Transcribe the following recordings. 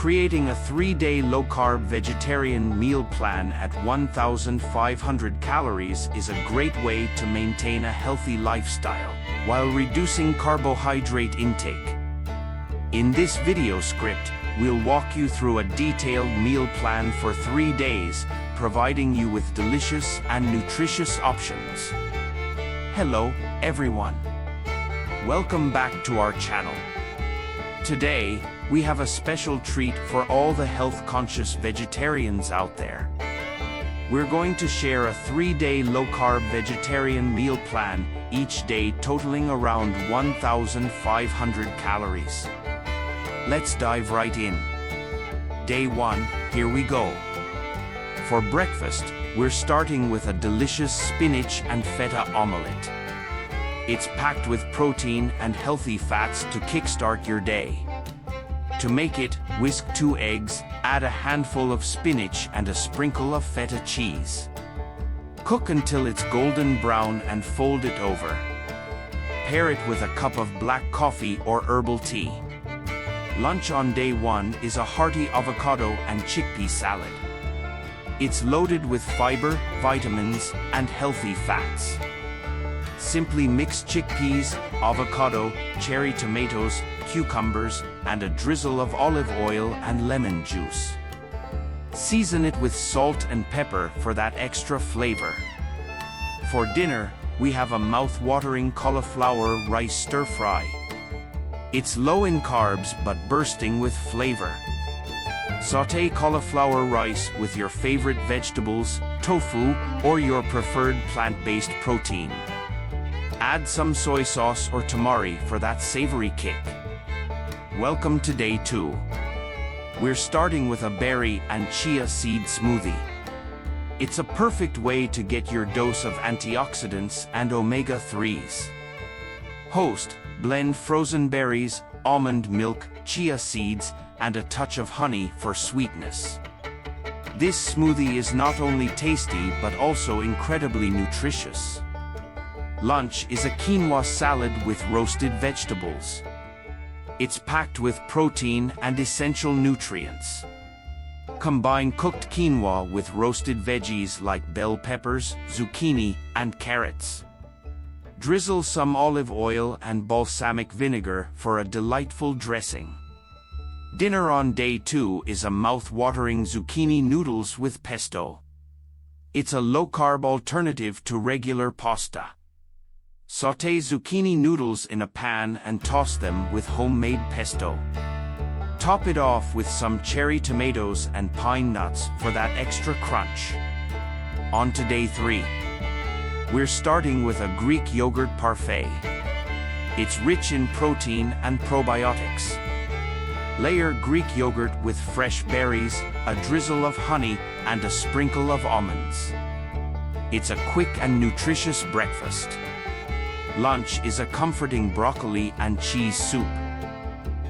Creating a 3-day low-carb vegetarian meal plan at 1,500 calories is a great way to maintain a healthy lifestyle while reducing carbohydrate intake. In this video script, we'll walk you through a detailed meal plan for 3 days, providing you with delicious and nutritious options. Hello, everyone. Welcome back to our channel. Today, we have a special treat for all the health-conscious vegetarians out there. We're going to share a 3-day low-carb vegetarian meal plan, each day totaling around 1,500 calories. Let's dive right in. Day 1, here we go. For breakfast, we're starting with a delicious spinach and feta omelette. It's packed with protein and healthy fats to kickstart your day. To make it, whisk 2 eggs, add a handful of spinach and a sprinkle of feta cheese. Cook until it's golden brown and fold it over. Pair it with a cup of black coffee or herbal tea. Lunch on day 1 is a hearty avocado and chickpea salad. It's loaded with fiber, vitamins, and healthy fats. Simply mix chickpeas, avocado, cherry tomatoes, cucumbers, and a drizzle of olive oil and lemon juice. Season it with salt and pepper for that extra flavor. For dinner, we have a mouth-watering cauliflower rice stir-fry. It's low in carbs but bursting with flavor. Sauté cauliflower rice with your favorite vegetables, tofu, or your preferred plant-based protein. Add some soy sauce or tamari for that savory kick. Welcome to day 2. We're starting with a berry and chia seed smoothie. It's a perfect way to get your dose of antioxidants and omega-3s. Host, blend frozen berries, almond milk, chia seeds, and a touch of honey for sweetness. This smoothie is not only tasty but also incredibly nutritious. Lunch is a quinoa salad with roasted vegetables. It's packed with protein and essential nutrients. Combine cooked quinoa with roasted veggies like bell peppers, zucchini, and carrots. Drizzle some olive oil and balsamic vinegar for a delightful dressing. Dinner on day 2 is a mouth-watering zucchini noodles with pesto. It's a low-carb alternative to regular pasta. Sauté zucchini noodles in a pan and toss them with homemade pesto. Top it off with some cherry tomatoes and pine nuts for that extra crunch. On to day 3. We're starting with a Greek yogurt parfait. It's rich in protein and probiotics. Layer Greek yogurt with fresh berries, a drizzle of honey, and a sprinkle of almonds. It's a quick and nutritious breakfast. Lunch is a comforting broccoli and cheese soup.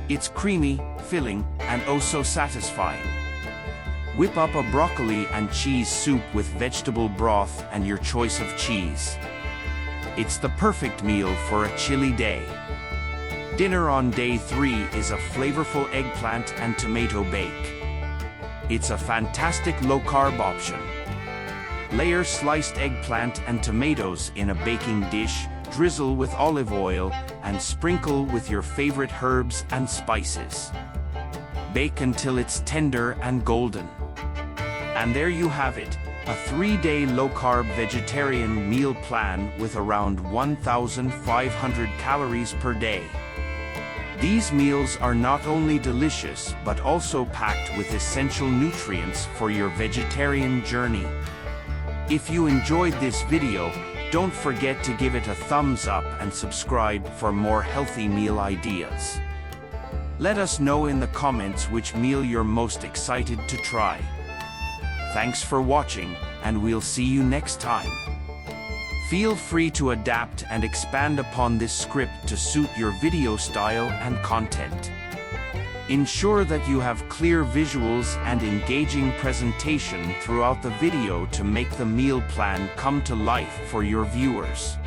It's creamy, filling, and oh so satisfying. Whip up a broccoli and cheese soup with vegetable broth and your choice of cheese. It's the perfect meal for a chilly day. Dinner on day 3 is a flavorful eggplant and tomato bake. It's a fantastic low-carb option. Layer sliced eggplant and tomatoes in a baking dish, drizzle with olive oil, and sprinkle with your favorite herbs and spices. Bake until it's tender and golden. And there you have it, a 3-day low-carb vegetarian meal plan with around 1,500 calories per day. These meals are not only delicious but also packed with essential nutrients for your vegetarian journey. If you enjoyed this video, don't forget to give it a thumbs up and subscribe for more healthy meal ideas. Let us know in the comments which meal you're most excited to try. Thanks for watching, and we'll see you next time. Feel free to adapt and expand upon this script to suit your video style and content. Ensure that you have clear visuals and engaging presentation throughout the video to make the meal plan come to life for your viewers.